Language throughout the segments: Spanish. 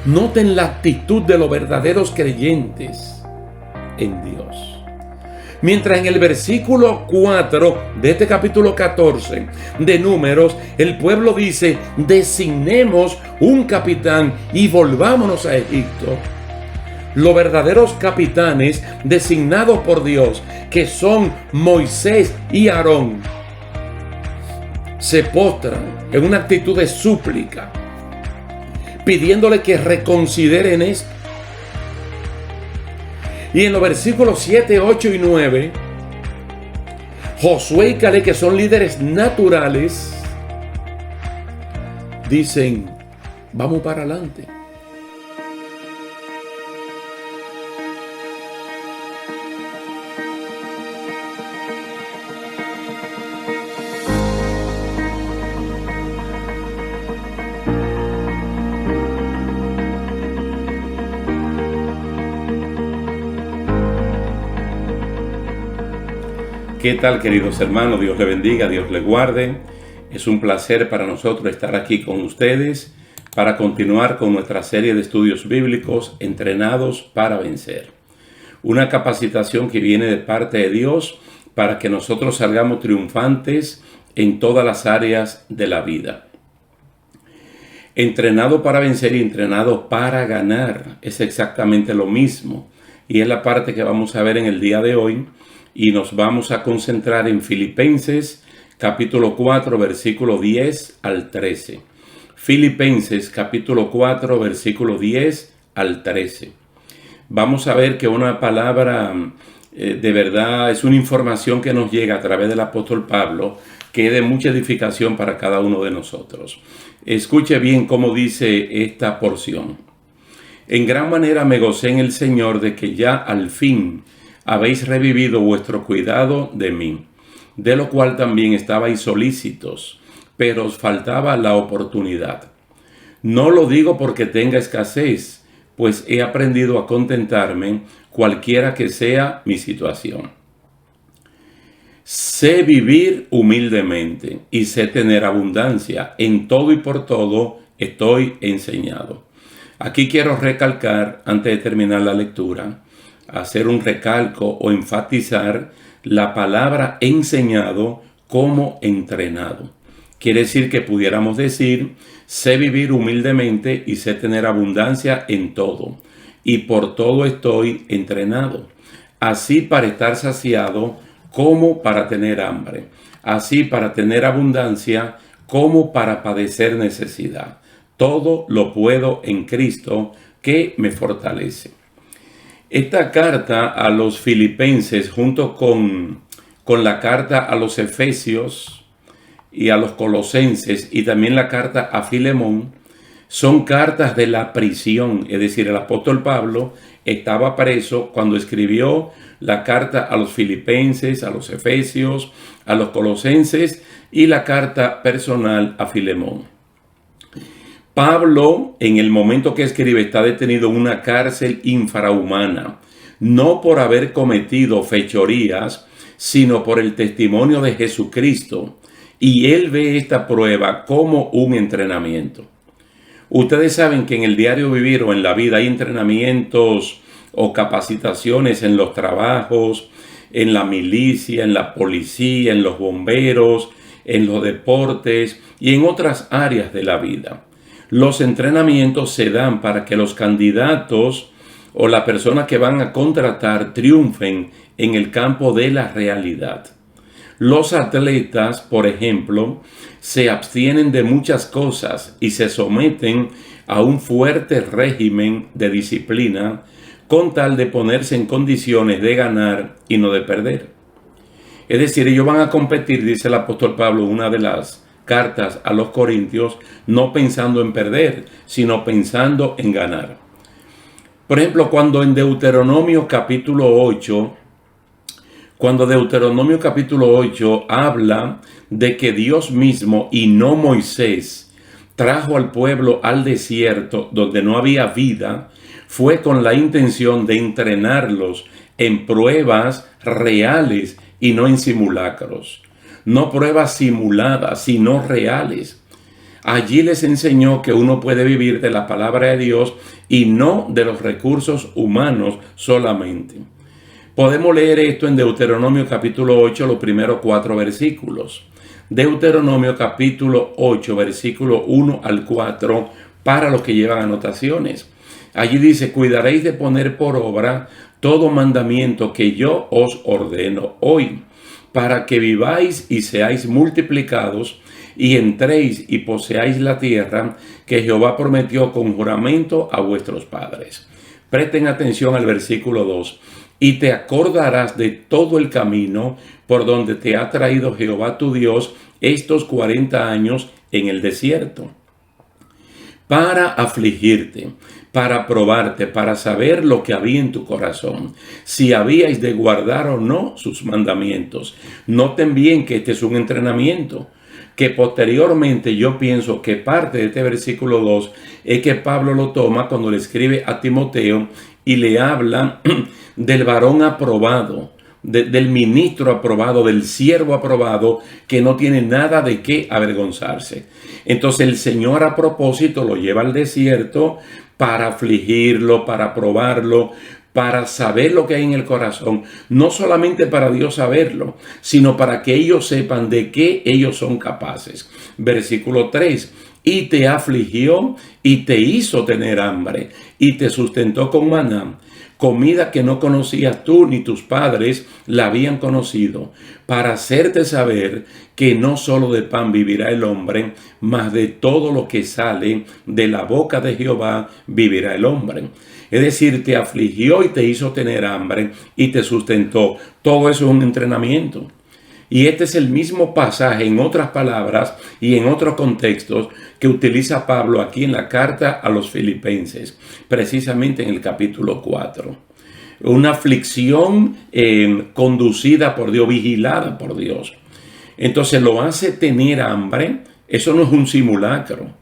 Noten la actitud de los verdaderos creyentes en Dios. Mientras en el versículo 4 de este capítulo 14 de Números, el pueblo dice: designemos un capitán y volvámonos a Egipto. Los verdaderos capitanes designados por Dios, que son Moisés y Aarón, se postran en una actitud de súplica, pidiéndole que reconsideren esto. Y en los versículos 7, 8 y 9, Josué y Caleb, que son líderes naturales, dicen: vamos para adelante. ¿Qué tal, queridos hermanos? Dios le bendiga, Dios le guarde. Es un placer para nosotros estar aquí con ustedes para continuar con nuestra serie de estudios bíblicos Entrenados para Vencer. Una capacitación que viene de parte de Dios para que nosotros salgamos triunfantes en todas las áreas de la vida. Entrenado para vencer y entrenado para ganar es exactamente lo mismo. Y es la parte que vamos a ver en el día de hoy. Y nos vamos a concentrar en Filipenses capítulo 4, versículo 10 al 13. Filipenses capítulo 4, versículo 10 al 13. Vamos a ver que una palabra de verdad es una información que nos llega a través del apóstol Pablo, que es de mucha edificación para cada uno de nosotros. Escuche bien cómo dice esta porción. En gran manera me gocé en el Señor de que ya al fin habéis revivido vuestro cuidado de mí, de lo cual también estabais solícitos, pero os faltaba la oportunidad. No lo digo porque tenga escasez, pues he aprendido a contentarme cualquiera que sea mi situación. Sé vivir humildemente y sé tener abundancia. En todo y por todo estoy enseñado. Aquí quiero recalcar, antes de terminar la lectura, hacer un recalco o enfatizar la palabra enseñado como entrenado. Quiere decir que pudiéramos decir: sé vivir humildemente y sé tener abundancia en todo, y por todo estoy entrenado, así para estar saciado como para tener hambre, así para tener abundancia como para padecer necesidad. Todo lo puedo en Cristo que me fortalece. Esta carta a los filipenses, junto con la carta a los efesios y a los colosenses, y también la carta a Filemón, son cartas de la prisión. Es decir, el apóstol Pablo estaba preso cuando escribió la carta a los filipenses, a los efesios, a los colosenses y la carta personal a Filemón. Pablo, en el momento que escribe, está detenido en una cárcel infrahumana, no por haber cometido fechorías, sino por el testimonio de Jesucristo. Y él ve esta prueba como un entrenamiento. Ustedes saben que en el diario vivir o en la vida hay entrenamientos o capacitaciones en los trabajos, en la milicia, en la policía, en los bomberos, en los deportes y en otras áreas de la vida. Los entrenamientos se dan para que los candidatos o las personas que van a contratar triunfen en el campo de la realidad. Los atletas, por ejemplo, se abstienen de muchas cosas y se someten a un fuerte régimen de disciplina con tal de ponerse en condiciones de ganar y no de perder. Es decir, ellos van a competir, dice el apóstol Pablo, una de las cartas a los Corintios, no pensando en perder, sino pensando en ganar. Por ejemplo, cuando Deuteronomio capítulo 8 habla de que Dios mismo y no Moisés trajo al pueblo al desierto donde no había vida, fue con la intención de entrenarlos en pruebas reales y no en simulacros. No pruebas simuladas, sino reales. Allí les enseñó que uno puede vivir de la palabra de Dios y no de los recursos humanos solamente. Podemos leer esto en Deuteronomio capítulo 8, los primeros 4 versículos. Deuteronomio capítulo 8, versículo 1 al 4, para los que llevan anotaciones. Allí dice: cuidaréis de poner por obra todo mandamiento que yo os ordeno hoy, para que viváis y seáis multiplicados, y entréis y poseáis la tierra que Jehová prometió con juramento a vuestros padres. Presten atención al versículo 2. Y te acordarás de todo el camino por donde te ha traído Jehová tu Dios estos 40 años en el desierto, para afligirte, para probarte, para saber lo que había en tu corazón, si habíais de guardar o no sus mandamientos. Noten bien que este es un entrenamiento, que posteriormente yo pienso que parte de este versículo 2 es que Pablo lo toma cuando le escribe a Timoteo y le habla del varón aprobado, del ministro aprobado, del siervo aprobado, que no tiene nada de qué avergonzarse. Entonces el Señor, a propósito, lo lleva al desierto para afligirlo, para probarlo, para saber lo que hay en el corazón, no solamente para Dios saberlo, sino para que ellos sepan de qué ellos son capaces. Versículo 3. Y te afligió y te hizo tener hambre y te sustentó con maná, comida que no conocías tú ni tus padres la habían conocido, para hacerte saber que no solo de pan vivirá el hombre, mas de todo lo que sale de la boca de Jehová vivirá el hombre. Es decir, te afligió y te hizo tener hambre y te sustentó. Todo eso es un entrenamiento. Y este es el mismo pasaje, en otras palabras y en otros contextos, que utiliza Pablo aquí en la carta a los Filipenses, precisamente en el capítulo 4. Una aflicción conducida por Dios, vigilada por Dios. Entonces lo hace tener hambre. Eso no es un simulacro,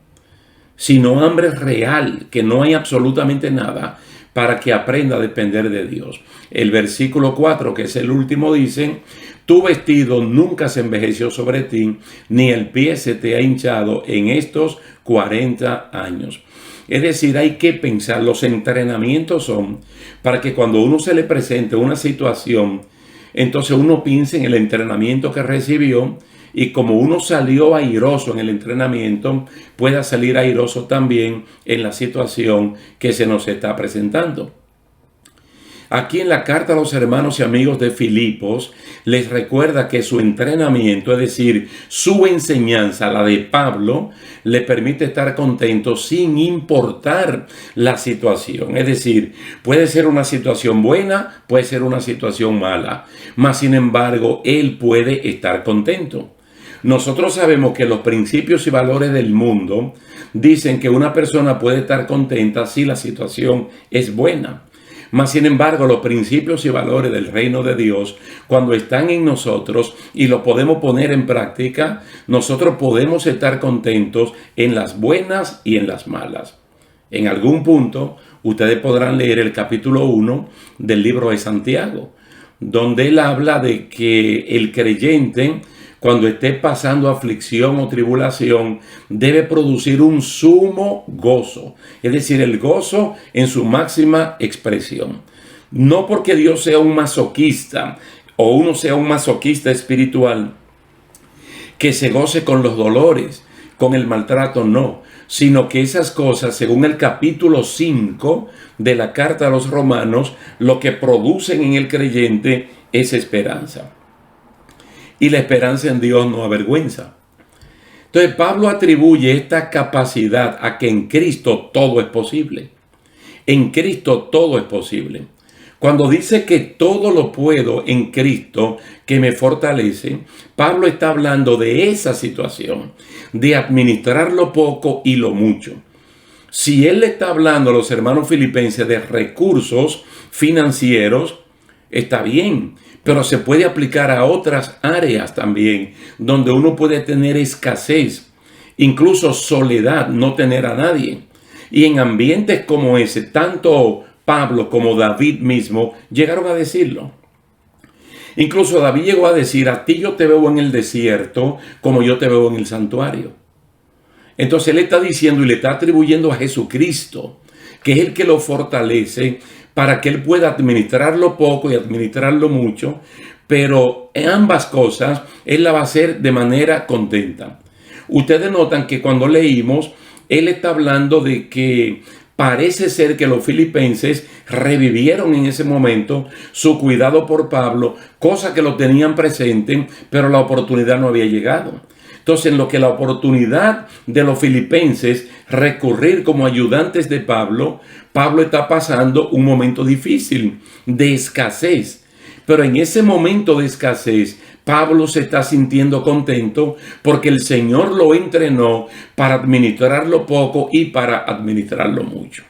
sino hambre real, que no hay absolutamente nada, para que aprenda a depender de Dios. El versículo 4, que es el último, dice: tu vestido nunca se envejeció sobre ti, ni el pie se te ha hinchado en estos 40 años. Es decir, hay que pensar, los entrenamientos son para que cuando uno se le presente una situación, entonces uno piense en el entrenamiento que recibió, y como uno salió airoso en el entrenamiento, pueda salir airoso también en la situación que se nos está presentando. Aquí en la carta a los hermanos y amigos de Filipos, les recuerda que su entrenamiento, es decir, su enseñanza, la de Pablo, le permite estar contento sin importar la situación. Es decir, puede ser una situación buena, puede ser una situación mala, mas sin embargo, él puede estar contento. Nosotros sabemos que los principios y valores del mundo dicen que una persona puede estar contenta si la situación es buena. Mas, sin embargo, los principios y valores del reino de Dios, cuando están en nosotros y lo podemos poner en práctica, nosotros podemos estar contentos en las buenas y en las malas. En algún punto, ustedes podrán leer el capítulo 1 del libro de Santiago, donde él habla de que el creyente, cuando esté pasando aflicción o tribulación, debe producir un sumo gozo. Es decir, el gozo en su máxima expresión. No porque Dios sea un masoquista o uno sea un masoquista espiritual que se goce con los dolores, con el maltrato, no. Sino que esas cosas, según el capítulo 5 de la carta a los Romanos, lo que producen en el creyente es esperanza. Y la esperanza en Dios no avergüenza. Entonces Pablo atribuye esta capacidad a que en Cristo todo es posible. En Cristo todo es posible. Cuando dice que todo lo puedo en Cristo que me fortalece, Pablo está hablando de esa situación, de administrar lo poco y lo mucho. Si él le está hablando a los hermanos filipenses de recursos financieros, está bien, pero se puede aplicar a otras áreas también, donde uno puede tener escasez, incluso soledad, no tener a nadie. Y en ambientes como ese, tanto Pablo como David mismo llegaron a decirlo. Incluso David llegó a decir: a ti yo te veo en el desierto como yo te veo en el santuario. Entonces él está diciendo y le está atribuyendo a Jesucristo, que es el que lo fortalece para que él pueda administrar lo poco y administrar lo mucho, pero en ambas cosas él la va a hacer de manera contenta. Ustedes notan que cuando leímos, él está hablando de que parece ser que los filipenses revivieron en ese momento su cuidado por Pablo, cosa que lo tenían presente, pero la oportunidad no había llegado. Entonces, en lo que la oportunidad de los filipenses recurrir como ayudantes de Pablo, Pablo está pasando un momento difícil de escasez. Pero en ese momento de escasez, Pablo se está sintiendo contento porque el Señor lo entrenó para administrar lo poco y para administrar lo mucho.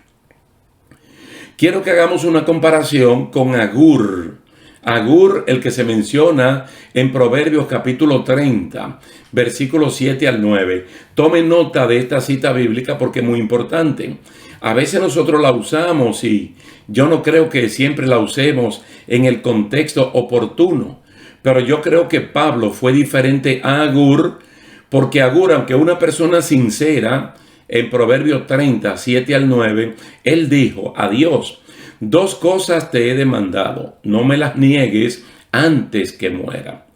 Quiero que hagamos una comparación con Agur. Agur, el que se menciona en Proverbios capítulo 30, versículos 7 al 9. Tome nota de esta cita bíblica porque es muy importante. A veces nosotros la usamos y yo no creo que siempre la usemos en el contexto oportuno. Pero yo creo que Pablo fue diferente a Agur, porque Agur, aunque una persona sincera, en Proverbios 30, 7 al 9, él dijo a Dios: 2 cosas te he demandado, no me las niegues antes que muera.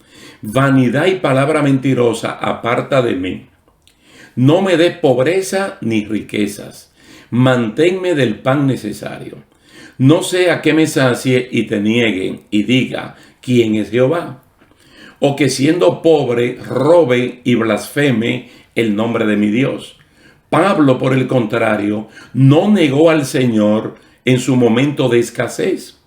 Vanidad y palabra mentirosa aparta de mí. No me dé pobreza ni riquezas. Manténme del pan necesario. No sea que me sacie y te niegue y diga: ¿quién es Jehová? O que siendo pobre robe y blasfeme el nombre de mi Dios. Pablo, por el contrario, no negó al Señor en su momento de escasez.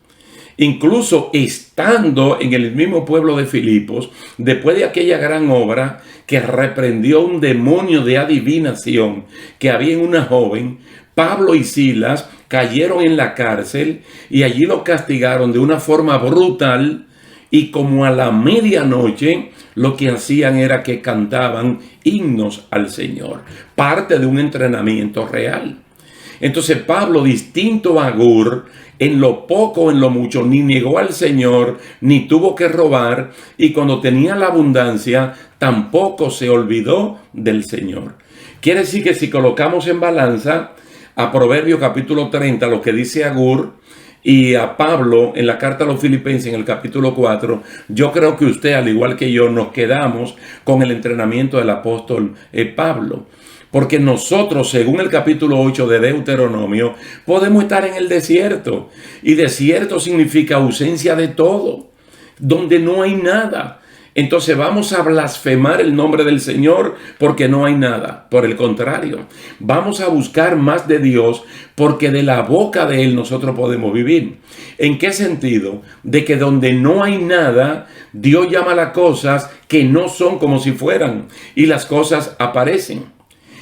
Incluso estando en el mismo pueblo de Filipos, después de aquella gran obra que reprendió un demonio de adivinación que había en una joven, Pablo y Silas cayeron en la cárcel y allí lo castigaron de una forma brutal, y como a la medianoche lo que hacían era que cantaban himnos al Señor, parte de un entrenamiento real. Entonces Pablo, distinto a Agur, en lo poco, en lo mucho, ni negó al Señor, ni tuvo que robar, y cuando tenía la abundancia, tampoco se olvidó del Señor. Quiere decir que si colocamos en balanza a Proverbios capítulo 30, lo que dice Agur, y a Pablo en la carta a los Filipenses en el capítulo 4, yo creo que usted, al igual que yo, nos quedamos con el entrenamiento del apóstol Pablo. Porque nosotros, según el capítulo 8 de Deuteronomio, podemos estar en el desierto. Y desierto significa ausencia de todo, donde no hay nada. Entonces vamos a blasfemar el nombre del Señor porque no hay nada. Por el contrario, vamos a buscar más de Dios porque de la boca de Él nosotros podemos vivir. ¿En qué sentido? De que donde no hay nada, Dios llama a las cosas que no son como si fueran y las cosas aparecen.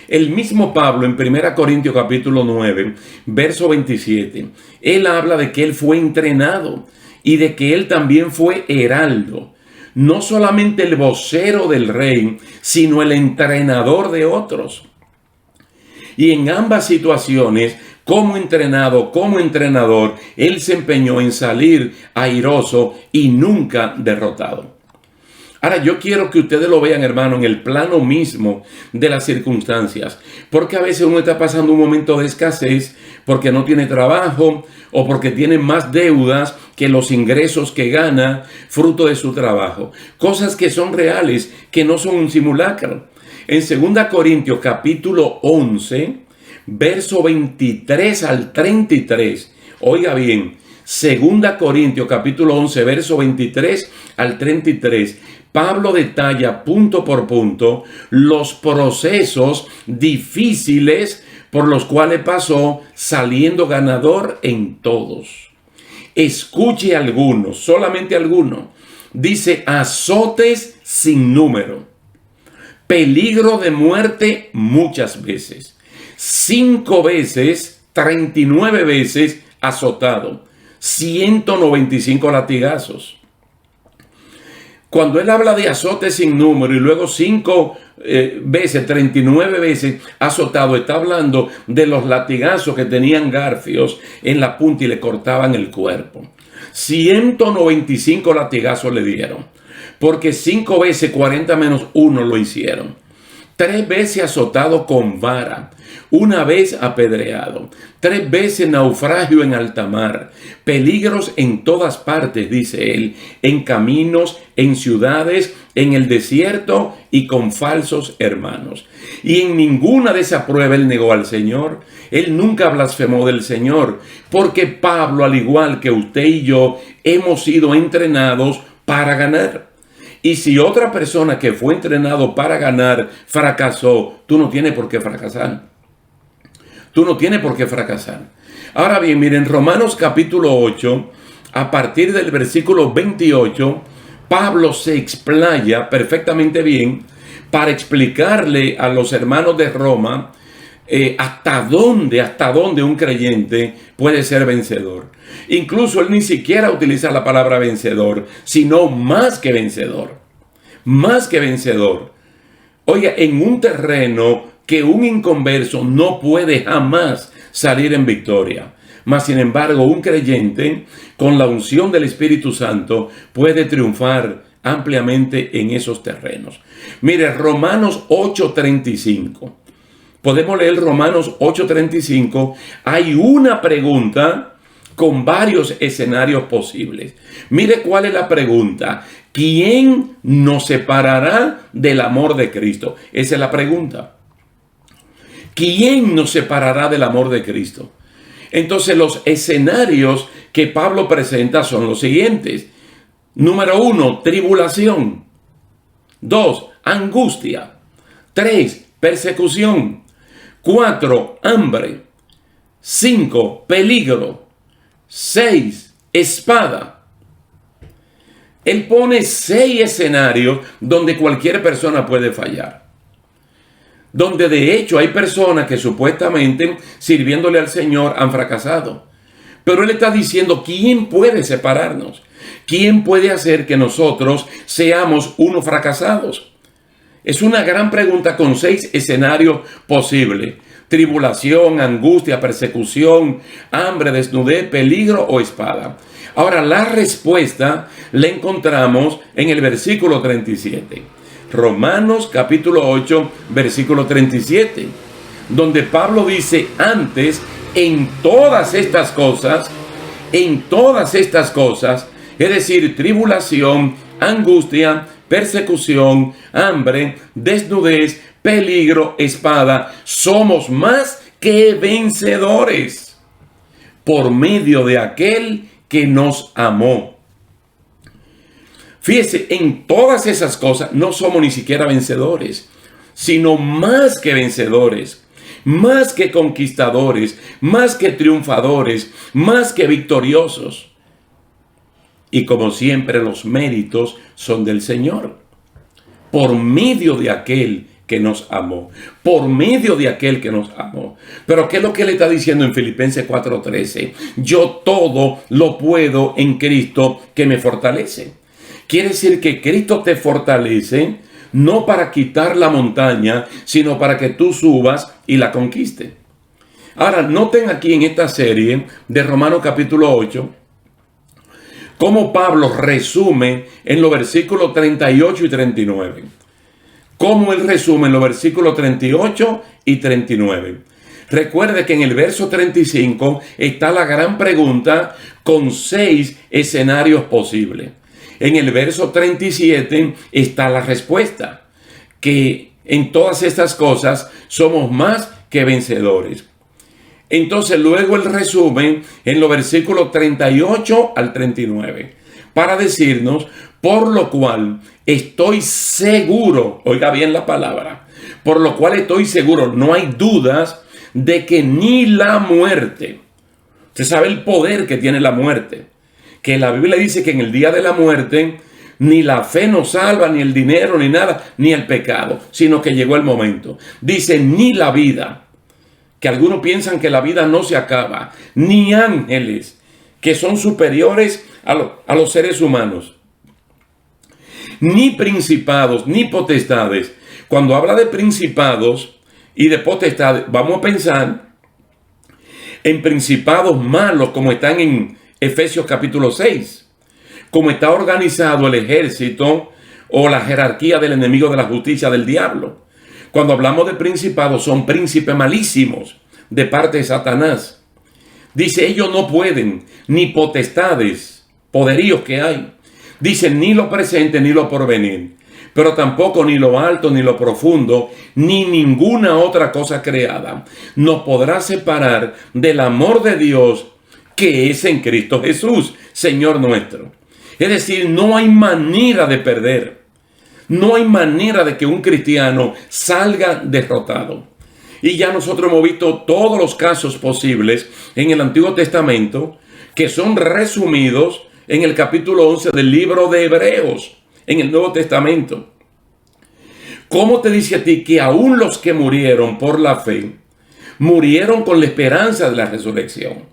El mismo Pablo en 1 Corintios capítulo 9, verso 27, él habla de que él fue entrenado y de que él también fue heraldo. No solamente el vocero del rey, sino el entrenador de otros. Y en ambas situaciones, como entrenado, como entrenador, él se empeñó en salir airoso y nunca derrotado. Ahora, yo quiero que ustedes lo vean, hermano, en el plano mismo de las circunstancias. Porque a veces uno está pasando un momento de escasez porque no tiene trabajo o porque tiene más deudas que los ingresos que gana fruto de su trabajo. Cosas que son reales, que no son un simulacro. En 2 Corintios capítulo 11, verso 23 al 33, oiga bien, 2 Corintios capítulo 11, verso 23 al 33, Pablo detalla punto por punto los procesos difíciles por los cuales pasó, saliendo ganador en todos. Escuche algunos, solamente algunos. Dice: azotes sin número, peligro de muerte muchas veces, 5 veces, 39 veces azotado, 195 latigazos. Cuando él habla de azotes sin número y luego 5 veces, 39 veces azotado, está hablando de los latigazos que tenían garfios en la punta y le cortaban el cuerpo. 195 latigazos le dieron, porque 5 veces 40 menos 1 lo hicieron. 3 veces azotado con vara, 1 vez apedreado, 3 veces naufragio en alta mar, peligros en todas partes, dice él, en caminos, en ciudades, en el desierto y con falsos hermanos. Y en ninguna de esas pruebas él negó al Señor. Él nunca blasfemó del Señor, porque Pablo, al igual que usted y yo, hemos sido entrenados para ganar. Y si otra persona que fue entrenado para ganar fracasó, tú no tienes por qué fracasar. Tú no tienes por qué fracasar. Ahora bien, miren, Romanos capítulo 8, a partir del versículo 28, Pablo se explaya perfectamente bien para explicarle a los hermanos de Roma hasta dónde un creyente puede ser vencedor. Incluso él ni siquiera utiliza la palabra vencedor, sino más que vencedor. Más que vencedor. Oiga, en un terreno que un inconverso no puede jamás salir en victoria. Mas, sin embargo, un creyente con la unción del Espíritu Santo puede triunfar ampliamente en esos terrenos. Mire, Romanos 8:35. Podemos leer Romanos 8:35. Hay una pregunta con varios escenarios posibles. Mire cuál es la pregunta. ¿Quién nos separará del amor de Cristo? Esa es la pregunta. ¿Quién nos separará del amor de Cristo? Entonces los escenarios que Pablo presenta son los siguientes. Número 1, tribulación. 2, angustia. 3, persecución. 4, hambre. 5, peligro. 6, espada. Él pone 6 escenarios donde cualquier persona puede fallar. Donde de hecho hay personas que supuestamente sirviéndole al Señor han fracasado. Pero él está diciendo, ¿quién puede separarnos? ¿Quién puede hacer que nosotros seamos unos fracasados? Es una gran pregunta con 6 escenarios posibles. Tribulación, angustia, persecución, hambre, desnudez, peligro o espada. Ahora, la respuesta la encontramos en el versículo 37. Romanos capítulo 8, versículo 37. Donde Pablo dice, antes, en todas estas cosas, es decir, tribulación, angustia, persecución, hambre, desnudez, peligro, espada, somos más que vencedores por medio de aquel que nos amó. Fíjese, en todas esas cosas no somos ni siquiera vencedores, sino más que vencedores, más que conquistadores, más que triunfadores, más que victoriosos. Y como siempre, los méritos son del Señor, por medio de aquel que nos amó, por medio de aquel que nos amó. Pero ¿qué es lo que le está diciendo en Filipenses 4:13? Yo todo lo puedo en Cristo que me fortalece. Quiere decir que Cristo te fortalece no para quitar la montaña, sino para que tú subas y la conquiste. Ahora, noten aquí en esta serie de Romanos capítulo 8, cómo Pablo resume en los versículos 38 y 39. Cómo él resume en los versículos 38 y 39. Recuerde que en el verso 35 está la gran pregunta con 6 escenarios posibles. En el verso 37 está la respuesta, que en todas estas cosas somos más que vencedores. Entonces luego el resumen en los versículos 38 al 39, para decirnos, por lo cual estoy seguro, oiga bien la palabra, por lo cual estoy seguro, no hay dudas de que ni la muerte, usted sabe el poder que tiene la muerte, que la Biblia dice que en el día de la muerte ni la fe nos salva, ni el dinero, ni nada, ni el pecado, sino que llegó el momento. Dice, ni la vida, que algunos piensan que la vida no se acaba, ni ángeles, que son superiores a los seres humanos, ni principados, ni potestades. Cuando habla de principados y de potestades, vamos a pensar en principados malos, como están en Efesios capítulo 6, como está organizado el ejército o la jerarquía del enemigo de la justicia del diablo. Cuando hablamos de principados, son príncipes malísimos de parte de Satanás. Dice, ellos no pueden, ni potestades, poderíos que hay. Dice, ni lo presente, ni lo porvenir. Pero tampoco ni lo alto, ni lo profundo, ni ninguna otra cosa creada nos podrá separar del amor de Dios que es en Cristo Jesús, Señor nuestro. Es decir, no hay manera de perder. No hay manera de que un cristiano salga derrotado. Y ya nosotros hemos visto todos los casos posibles en el Antiguo Testamento que son resumidos en el capítulo 11 del libro de Hebreos, en el Nuevo Testamento. ¿Cómo te dice a ti que aún los que murieron por la fe, murieron con la esperanza de la resurrección?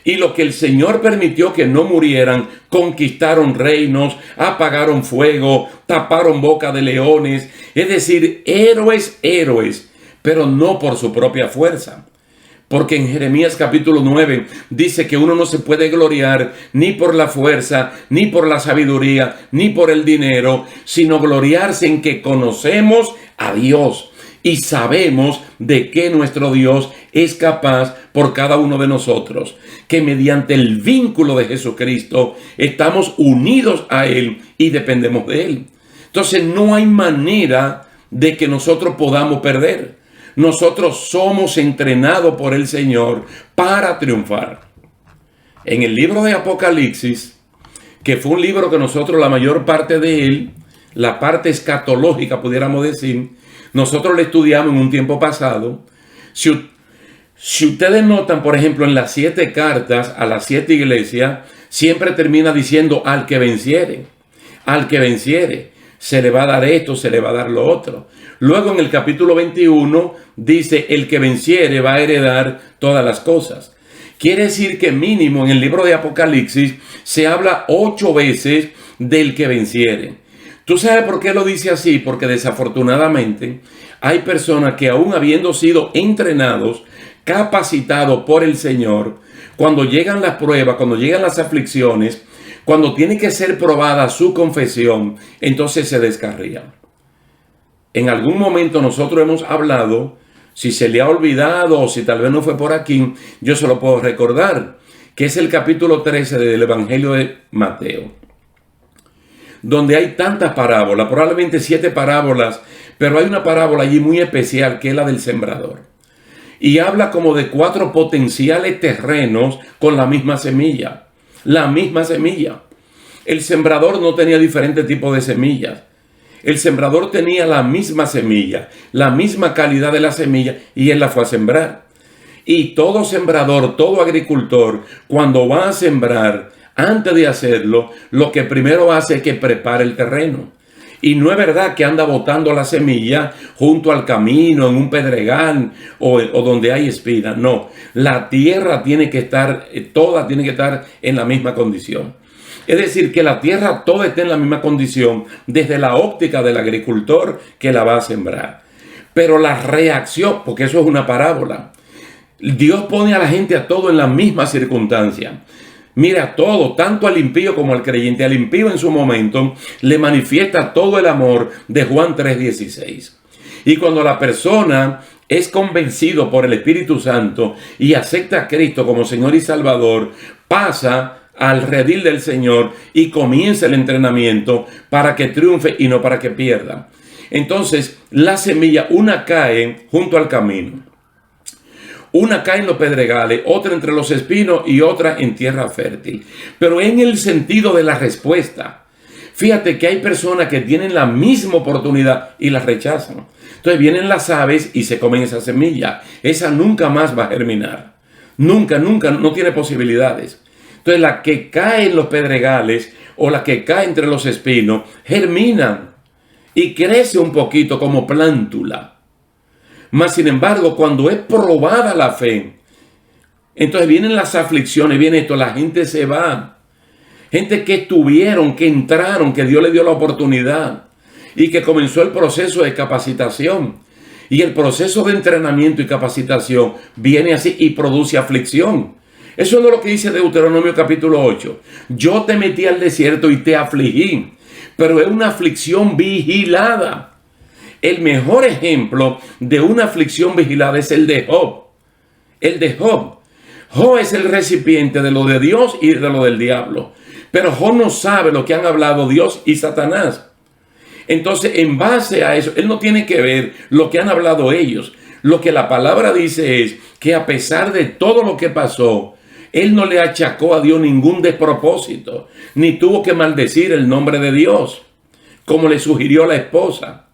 Y lo que el Señor permitió que no murieran, conquistaron reinos, apagaron fuego, taparon boca de leones. Es decir, héroes, pero no por su propia fuerza. Porque en Jeremías capítulo 9 dice que uno no se puede gloriar ni por la fuerza, ni por la sabiduría, ni por el dinero, sino gloriarse en que conocemos a Dios y sabemos de que nuestro Dios es capaz por cada uno de nosotros, que mediante el vínculo de Jesucristo estamos unidos a Él y dependemos de Él. Entonces no hay manera de que nosotros podamos perder. Nosotros somos entrenados por el Señor para triunfar. En el libro de Apocalipsis, que fue un libro que nosotros, la mayor parte de él, la parte escatológica, pudiéramos decir, nosotros lo estudiamos en un tiempo pasado. Si ustedes notan, por ejemplo, en las 7 cartas a las 7 iglesias, siempre termina diciendo al que venciere. Al que venciere, se le va a dar esto, se le va a dar lo otro. Luego en el capítulo 21 dice, el que venciere va a heredar todas las cosas. Quiere decir que mínimo en el libro de Apocalipsis se habla 8 veces del que venciere. ¿Tú sabes por qué lo dice así? Porque desafortunadamente hay personas que aún habiendo sido entrenados, capacitados por el Señor, cuando llegan las pruebas, cuando llegan las aflicciones, cuando tiene que ser probada su confesión, entonces se descarrían. En algún momento nosotros hemos hablado, si se le ha olvidado o si tal vez no fue por aquí, yo se lo puedo recordar, que es el capítulo 13 del Evangelio de Mateo, donde hay tantas parábolas, probablemente 7 parábolas, pero hay una parábola allí muy especial que es la del sembrador. Y habla como de 4 potenciales terrenos con la misma semilla. La misma semilla. El sembrador no tenía diferentes tipos de semillas. El sembrador tenía la misma semilla, la misma calidad de la semilla, y él la fue a sembrar. Y todo sembrador, todo agricultor, cuando va a sembrar, antes de hacerlo, lo que primero hace es que prepare el terreno. Y no es verdad que anda botando la semilla junto al camino, en un pedregal o donde hay espinas. No, la tierra tiene que estar, toda tiene que estar en la misma condición. Es decir, que la tierra toda esté en la misma condición desde la óptica del agricultor que la va a sembrar. Pero la reacción, porque eso es una parábola, Dios pone a la gente a todo en la misma circunstancia. Mira, todo, tanto al impío como al creyente. Al impío en su momento le manifiesta todo el amor de Juan 3:16. Y cuando la persona es convencido por el Espíritu Santo y acepta a Cristo como Señor y Salvador, pasa al redil del Señor y comienza el entrenamiento para que triunfe y no para que pierda. Entonces, la semilla, una cae junto al camino, una cae en los pedregales, otra entre los espinos y otra en tierra fértil. Pero en el sentido de la respuesta, fíjate que hay personas que tienen la misma oportunidad y la rechazan. Entonces vienen las aves y se comen esa semilla. Esa nunca más va a germinar. Nunca, no tiene posibilidades. Entonces la que cae en los pedregales o la que cae entre los espinos, germina y crece un poquito como plántula. Mas sin embargo, cuando es probada la fe, entonces vienen las aflicciones, viene esto, la gente se va. Gente que estuvieron, que entraron, que Dios le dio la oportunidad y que comenzó el proceso de capacitación. Y el proceso de entrenamiento y capacitación viene así y produce aflicción. Eso es lo que dice Deuteronomio capítulo 8. Yo te metí al desierto y te afligí, pero es una aflicción vigilada. El mejor ejemplo de una aflicción vigilada es el de Job. El de Job. Job es el recipiente de lo de Dios y de lo del diablo. Pero Job no sabe lo que han hablado Dios y Satanás. Entonces, en base a eso, él no tiene que ver lo que han hablado ellos. Lo que la palabra dice es que a pesar de todo lo que pasó, él no le achacó a Dios ningún despropósito, ni tuvo que maldecir el nombre de Dios, como le sugirió la esposa.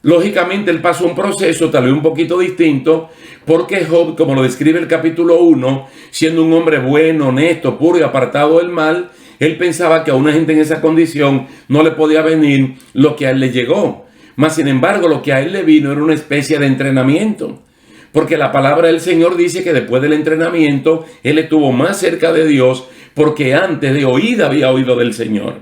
Lógicamente, él pasó un proceso tal vez un poquito distinto, porque Job, como lo describe el capítulo 1, siendo un hombre bueno, honesto, puro y apartado del mal, él pensaba que a una gente en esa condición no le podía venir lo que a él le llegó. Mas, sin embargo, lo que a él le vino era una especie de entrenamiento. Porque la palabra del Señor dice que después del entrenamiento, él estuvo más cerca de Dios, porque antes de oída había oído del Señor.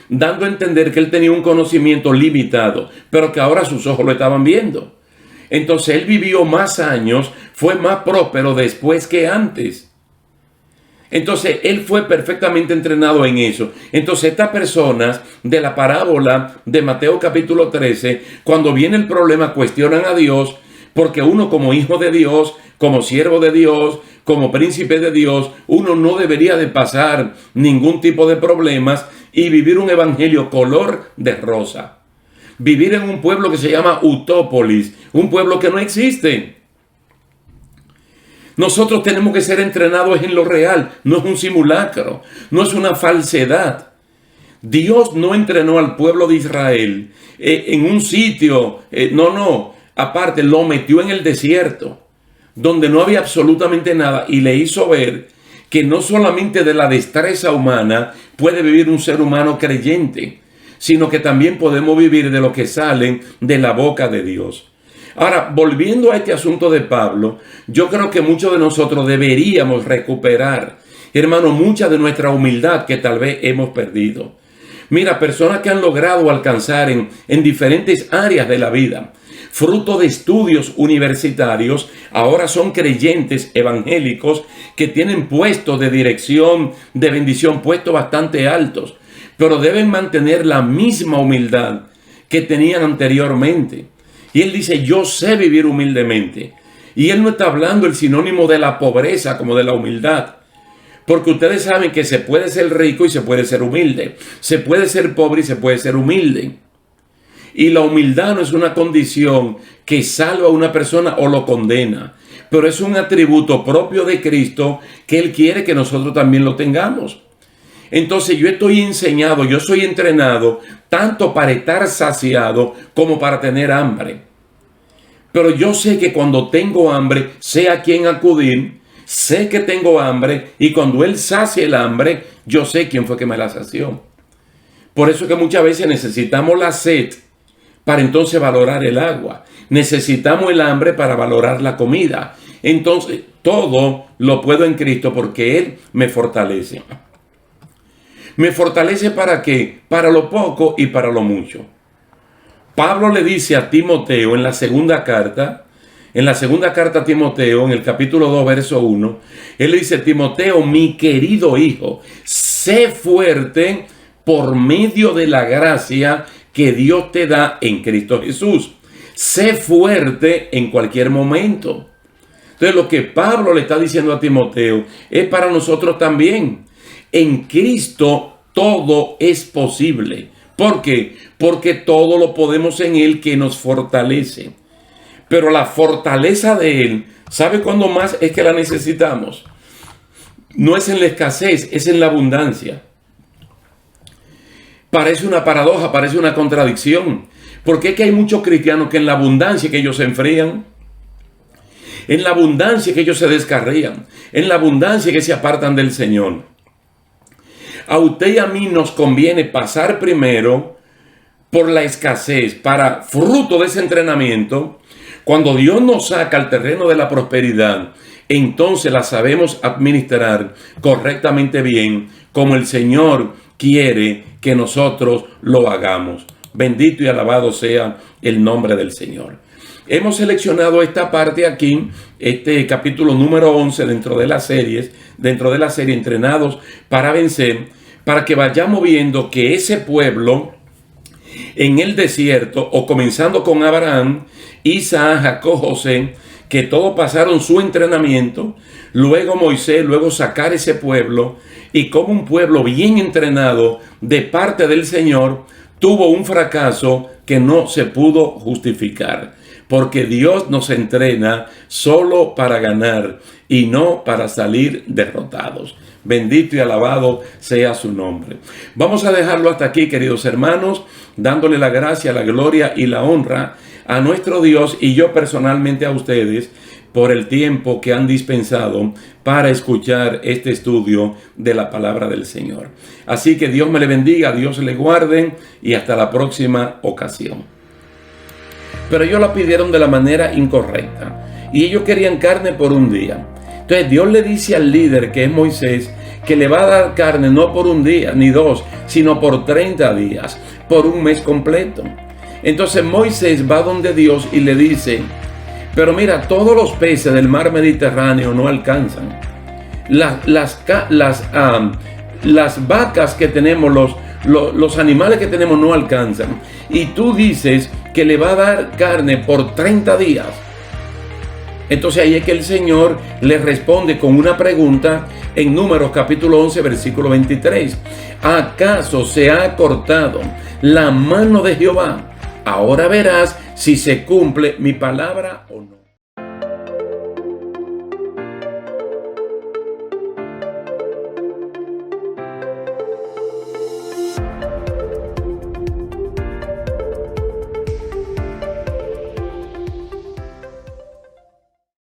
Dando a entender que él tenía un conocimiento limitado, pero que ahora sus ojos lo estaban viendo. Entonces él vivió más años, fue más próspero después que antes. Entonces, él fue perfectamente entrenado en eso. Entonces, estas personas de la parábola de Mateo capítulo 13, cuando viene el problema, cuestionan a Dios, porque uno como hijo de Dios, como siervo de Dios, como príncipe de Dios, uno no debería de pasar ningún tipo de problemas y vivir un evangelio color de rosa. Vivir en un pueblo que se llama Utópolis, un pueblo que no existe. Nosotros tenemos que ser entrenados en lo real, no es un simulacro, no es una falsedad. Dios no entrenó al pueblo de Israel en un sitio, aparte lo metió en el desierto, donde no había absolutamente nada y le hizo ver que no solamente de la destreza humana puede vivir un ser humano creyente, sino que también podemos vivir de lo que sale de la boca de Dios. Ahora, volviendo a este asunto de Pablo, yo creo que muchos de nosotros deberíamos recuperar, hermano, mucha de nuestra humildad que tal vez hemos perdido. Mira, personas que han logrado alcanzar en diferentes áreas de la vida, fruto de estudios universitarios, ahora son creyentes evangélicos que tienen puestos de dirección, de bendición, puestos bastante altos, pero deben mantener la misma humildad que tenían anteriormente. Y él dice, yo sé vivir humildemente. Y él no está hablando el sinónimo de la pobreza como de la humildad. Porque ustedes saben que se puede ser rico y se puede ser humilde. Se puede ser pobre y se puede ser humilde. Y la humildad no es una condición que salva a una persona o lo condena. Pero es un atributo propio de Cristo que él quiere que nosotros también lo tengamos. Entonces yo estoy enseñado, yo soy entrenado tanto para estar saciado como para tener hambre. Pero yo sé que cuando tengo hambre, sé a quién acudir, sé que tengo hambre y cuando él sacia el hambre, yo sé quién fue que me la sació. Por eso es que muchas veces necesitamos la sed para entonces valorar el agua. Necesitamos el hambre para valorar la comida. Entonces todo lo puedo en Cristo porque él me fortalece. ¿Me fortalece para qué? Para lo poco y para lo mucho. Pablo le dice a Timoteo en la segunda carta a Timoteo, en el capítulo 2, verso 1, él le dice, Timoteo, mi querido hijo, sé fuerte por medio de la gracia que Dios te da en Cristo Jesús. Sé fuerte en cualquier momento. Entonces, lo que Pablo le está diciendo a Timoteo es para nosotros también. En Cristo todo es posible. ¿Por qué? Porque todo lo podemos en Él que nos fortalece. Pero la fortaleza de Él, ¿sabe cuándo más es que la necesitamos? No es en la escasez, es en la abundancia. Parece una paradoja, parece una contradicción. Porque es que hay muchos cristianos que en la abundancia que ellos se enfrían, en la abundancia que ellos se descarrían, en la abundancia que se apartan del Señor. A usted y a mí nos conviene pasar primero por la escasez para fruto de ese entrenamiento. Cuando Dios nos saca al terreno de la prosperidad, entonces la sabemos administrar correctamente bien, como el Señor quiere que nosotros lo hagamos. Bendito y alabado sea el nombre del Señor. Hemos seleccionado esta parte aquí, este capítulo número 11 dentro de la serie Entrenados para Vencer, para que vayamos viendo que ese pueblo en el desierto, o comenzando con Abraham, Isaac, Jacob, José, que todos pasaron su entrenamiento, luego Moisés, luego sacar ese pueblo, y como un pueblo bien entrenado de parte del Señor tuvo un fracaso que no se pudo justificar, porque Dios nos entrena solo para ganar y no para salir derrotados. Bendito y alabado sea su nombre. Vamos a dejarlo hasta aquí, queridos hermanos, dándole la gracia, la gloria y la honra a nuestro Dios y yo personalmente a ustedes por el tiempo que han dispensado para escuchar este estudio de la palabra del Señor. Así que Dios me le bendiga, Dios le guarde y hasta la próxima ocasión. Pero ellos la pidieron de la manera incorrecta y ellos querían carne por un día. Entonces Dios le dice al líder, que es Moisés, que le va a dar carne no por un día ni dos, sino por 30 días, por un mes completo. Entonces Moisés va donde Dios y le dice: pero mira, todos los peces del mar Mediterráneo no alcanzan. Las vacas que tenemos, los animales que tenemos no alcanzan. Y tú dices que le va a dar carne por 30 días. Entonces ahí es que el Señor le responde con una pregunta en Números capítulo 11, versículo 23. ¿Acaso se ha cortado la mano de Jehová? Ahora verás si se cumple mi palabra o no.